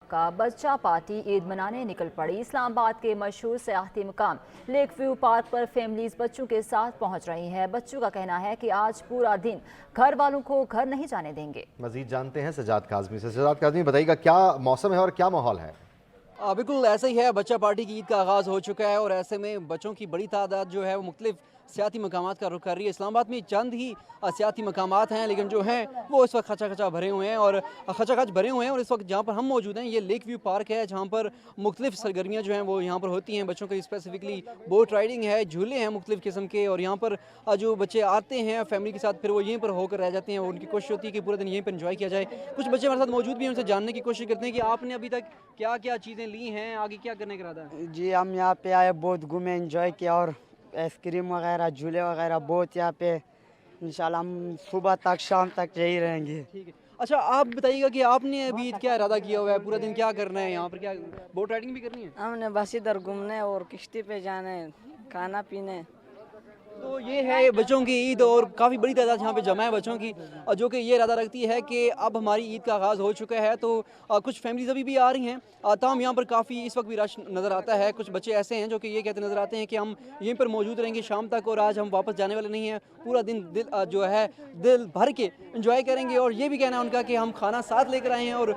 का बच्चा पार्टी ईद मनाने निकल पड़ी। इस्लामाबाद के मशहूर सियाहती मुकाम लेक व्यू पार्क पर फैमिलीज बच्चों के साथ पहुंच रही हैं। बच्चों का कहना है कि आज पूरा दिन घर वालों को घर नहीं जाने देंगे। मजीद जानते हैं सजाद काज़मी से। सजाद काज़मी, बताइएगा क्या मौसम है और क्या माहौल है? बिल्कुल ऐसा ही है। बच्चा पार्टी की ईद का आगाज़ हो चुका है और ऐसे में बच्चों की बड़ी तादाद जो है वो मुख्तलिफ सियाती मकामात का रुख कर रही है। इस्लामाबाद में चंद ही सियाती मकामात हैं, लेकिन जो हैं वो इस वक्त खचा खचा भरे हुए हैं और खचाखच भरे हुए हैं। और इस वक्त जहाँ पर हम मौजूद हैं ये लेक व्यू पार्क है, जहाँ पर मुख्तलिफ सरगर्मियाँ जो हैं वो यहाँ पर होती हैं। बच्चों के स्पेसिफिकली बोट राइडिंग है, झूले हैं मुख्तलिफ किस्म के, और यहाँ पर जो बच्चे आते हैं फैमिली के साथ फिर वो यहीं पर होकर रह जाते हैं। उनकी कोशिश होती है कि पूरे दिन यहीं पर इंजॉय किया जाए। कुछ बच्चे हमारे साथ मौजूद भी हैं, उनसे जानने की कोशिश करते हैं कि आपने अभी तक क्या क्या चीज़ें ली हैं, आगे क्या करने का इरादा है? जी हम यहाँ पे आए, बहुत घूमे, एंजॉय किया और आइसक्रीम वगैरह, झूले वगैरह बहुत यहाँ पे। इंशाल्लाह हम सुबह तक शाम तक यही रहेंगे। ठीक है। अच्छा आप बताइएगा कि आपने अभी क्या इरादा किया हुआ है, पूरा दिन क्या करना है यहाँ पर? क्या बोट राइडिंग भी करनी है? हमने बस इधर घूमने और किश्ती पे जाना है, खाना पीने। तो ये है बच्चों की ईद और काफ़ी बड़ी तादाद यहाँ पे जमा है बच्चों की, और जो कि ये इरादा रखती है कि अब हमारी ईद का आगाज़ हो चुका है। तो कुछ फैमिलीज अभी भी आ रही हैं, तमाम यहाँ पर काफ़ी इस वक्त भी रश नज़र आता है। कुछ बच्चे ऐसे हैं जो कि ये कहते नज़र आते हैं कि हम यहीं पर मौजूद रहेंगे शाम तक और आज हम वापस जाने वाले नहीं हैं, पूरा दिन दिल जो है दिल भर के इंजॉय करेंगे। और ये भी कहना है उनका कि हम खाना साथ लेकर आए हैं और